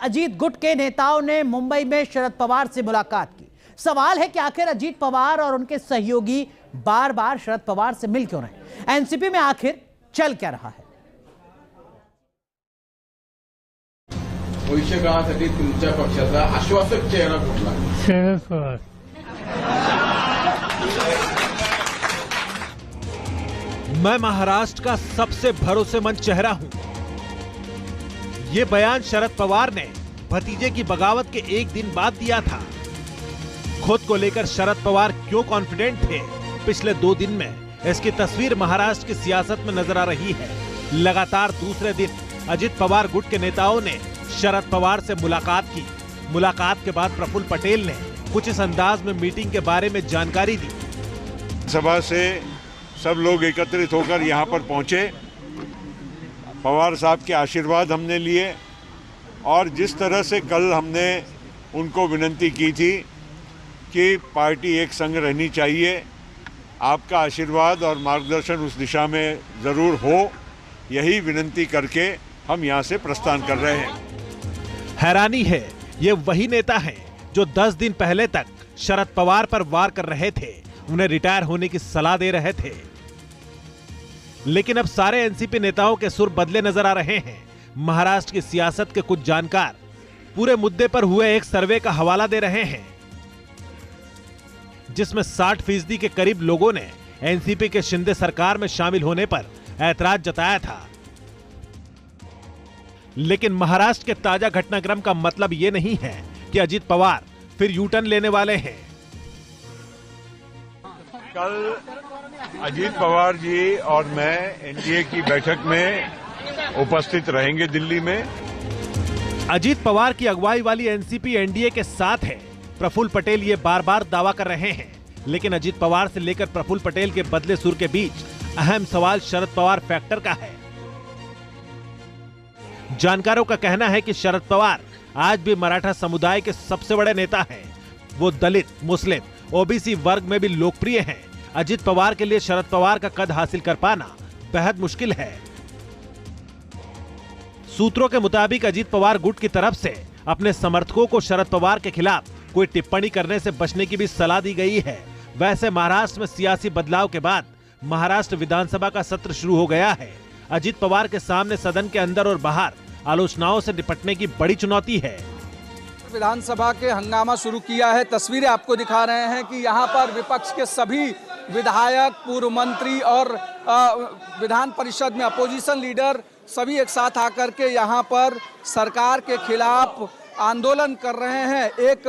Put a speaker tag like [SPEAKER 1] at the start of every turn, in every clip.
[SPEAKER 1] अजीत गुट के नेताओं ने मुंबई में शरद पवार से मुलाकात की। सवाल है कि आखिर अजीत पवार और उनके सहयोगी बार बार शरद पवार से मिल क्यों रहे? एनसीपी में आखिर चल क्या रहा है?
[SPEAKER 2] भविष्य काळासाठी तुमच्या पक्षाचा आश्वासक चेहरा कुठला?
[SPEAKER 3] शरद पवार।
[SPEAKER 4] मैं महाराष्ट्र का सबसे भरोसेमंद चेहरा हूं। ये बयान शरद पवार ने भतीजे की बगावत के एक दिन बाद दिया था। खुद को लेकर शरद पवार क्यों कॉन्फिडेंट थे, पिछले 2 दिन में इसकी तस्वीर महाराष्ट्र की सियासत में नजर आ रही है। लगातार दूसरे दिन अजीत पवार गुट के नेताओं ने शरद पवार से मुलाकात की। मुलाकात के बाद प्रफुल्ल पटेल ने कुछ इस अंदाज में मीटिंग के बारे में जानकारी दी।
[SPEAKER 5] सभा से सब लोग एकत्रित होकर यहाँ पर पहुँचे। पवार साहब के आशीर्वाद हमने लिए और जिस तरह से कल हमने उनको विनती की थी कि पार्टी एक संग रहनी चाहिए, आपका आशीर्वाद और मार्गदर्शन उस दिशा में ज़रूर हो, यही विनती करके हम यहाँ से प्रस्थान कर रहे हैं।
[SPEAKER 4] हैरानी है, ये वही नेता हैं जो 10 दिन पहले तक शरद पवार पर वार कर रहे थे, उन्हें रिटायर होने की सलाह दे रहे थे। लेकिन अब सारे एनसीपी नेताओं के सुर बदले नजर आ रहे हैं। महाराष्ट्र की सियासत के कुछ जानकार पूरे मुद्दे पर हुए एक सर्वे का हवाला दे रहे हैं, जिसमें 60% के करीब लोगों ने एनसीपी के शिंदे सरकार में शामिल होने पर ऐतराज जताया था। लेकिन महाराष्ट्र के ताजा घटनाक्रम का मतलब यह नहीं है कि अजीत पवार फिर यू टर्न लेने वाले हैं।
[SPEAKER 5] कल अजीत पवार जी और मैं एनडीए की बैठक में उपस्थित रहेंगे दिल्ली में।
[SPEAKER 4] अजीत पवार की अगुवाई वाली एनसीपी एनडीए के साथ है, प्रफुल्ल पटेल ये बार बार दावा कर रहे हैं। लेकिन अजीत पवार से लेकर प्रफुल्ल पटेल के बदले सुर के बीच अहम सवाल शरद पवार फैक्टर का है। जानकारों का कहना है कि शरद पवार आज भी मराठा समुदाय के सबसे बड़े नेता हैं। वो दलित, मुस्लिम, ओबीसी वर्ग में भी लोकप्रिय हैं। अजीत पवार के लिए शरद पवार का कद हासिल कर पाना बेहद मुश्किल है। सूत्रों के मुताबिक अजीत पवार गुट की तरफ से अपने समर्थकों को शरद पवार के खिलाफ कोई टिप्पणी करने से बचने की भी सलाह दी गई है। वैसे महाराष्ट्र में सियासी बदलाव के बाद महाराष्ट्र विधानसभा का सत्र शुरू हो गया है। अजीत पवार के सामने सदन के अंदर और बाहर आलोचनाओं से निपटने की बड़ी चुनौती है।
[SPEAKER 6] विधानसभा के हंगामा शुरू किया है। तस्वीरें आपको दिखा रहे हैं कि यहाँ पर विपक्ष के सभी विधायक, पूर्व मंत्री और विधान परिषद में अपोजिशन लीडर सभी एक साथ आकर के यहाँ पर सरकार के खिलाफ आंदोलन कर रहे हैं। एक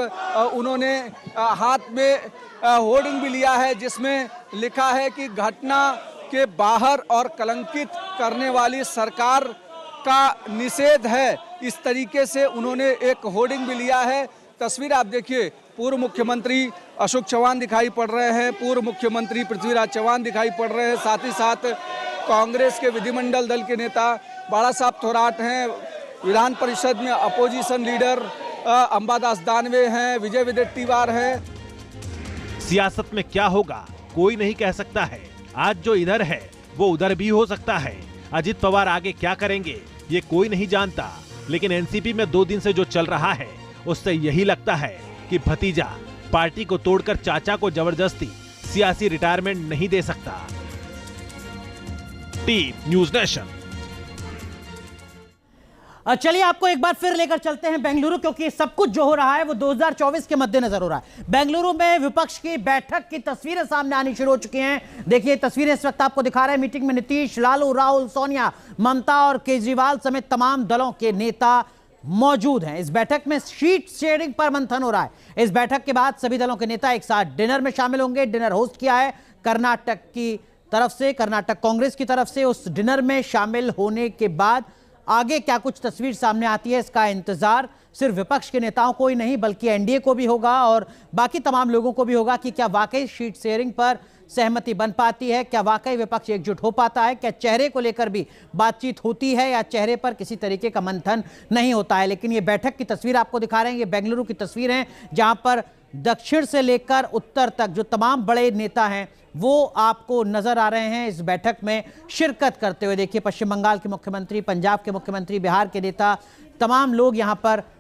[SPEAKER 6] उन्होंने हाथ में होर्डिंग भी लिया है जिसमें लिखा है कि घटना के बाहर और कलंकित करने वाली सरकार का निषेध है। इस तरीके से उन्होंने एक होर्डिंग भी लिया है। तस्वीर आप देखिए, पूर्व मुख्यमंत्री अशोक चव्हाण दिखाई पड़ रहे हैं, पूर्व मुख्यमंत्री पृथ्वीराज चव्हाण दिखाई पड़ रहे हैं, साथ ही साथ कांग्रेस के विधिमंडल दल के नेता बाला साहब थोराट हैं, विधान परिषद में अपोजिशन लीडर अंबादास दानवे हैं, विजय विदेट्टीवार हैं।
[SPEAKER 4] सियासत में क्या होगा कोई नहीं कह सकता है। आज जो इधर है वो उधर भी हो सकता है। अजीत पवार आगे क्या करेंगे ये कोई नहीं जानता। लेकिन एनसीपी में 2 दिन से जो चल रहा है उससे यही लगता है कि भतीजा पार्टी को तोड़कर चाचा को जबरदस्ती सियासी रिटायरमेंट नहीं दे सकता। Team news nation.
[SPEAKER 1] चलिए आपको एक बार फिर लेकर चलते हैं बेंगलुरु, क्योंकि सब कुछ जो हो रहा है वो 2024 के मद्देनजर हो रहा है। बेंगलुरु में विपक्ष की बैठक की तस्वीरें सामने आनी शुरू हो चुकी हैं। देखिए तस्वीरें इस वक्त आपको दिखा रहे हैं। मीटिंग में नीतीश, लालू, राहुल, सोनिया, ममता और केजरीवाल समेत तमाम दलों के नेता मौजूद हैं। इस बैठक में सीट शेयरिंग पर मंथन हो रहा है। इस बैठक के बाद सभी दलों के नेता एक साथ डिनर में शामिल होंगे। डिनर होस्ट किया है कर्नाटक की तरफ से, कर्नाटक कांग्रेस की तरफ से। उस डिनर में शामिल होने के बाद आगे क्या कुछ तस्वीर सामने आती है, इसका इंतजार सिर्फ विपक्ष के नेताओं को ही नहीं बल्कि एनडीए को भी होगा और बाकी तमाम लोगों को भी होगा कि क्या वाकई सीट शेयरिंग पर सहमति बन पाती है, क्या वाकई विपक्ष एकजुट हो पाता है, क्या चेहरे को लेकर भी बातचीत होती है या चेहरे पर किसी तरीके का मंथन नहीं होता है। लेकिन ये बैठक की तस्वीर आपको दिखा रहे हैं, ये बेंगलुरु की तस्वीर है जहां पर दक्षिण से लेकर उत्तर तक जो तमाम बड़े नेता हैं वो आपको नजर आ रहे हैं इस बैठक में शिरकत करते हुए। देखिए पश्चिम बंगाल के मुख्यमंत्री, पंजाब के मुख्यमंत्री, बिहार के नेता, तमाम लोग यहां पर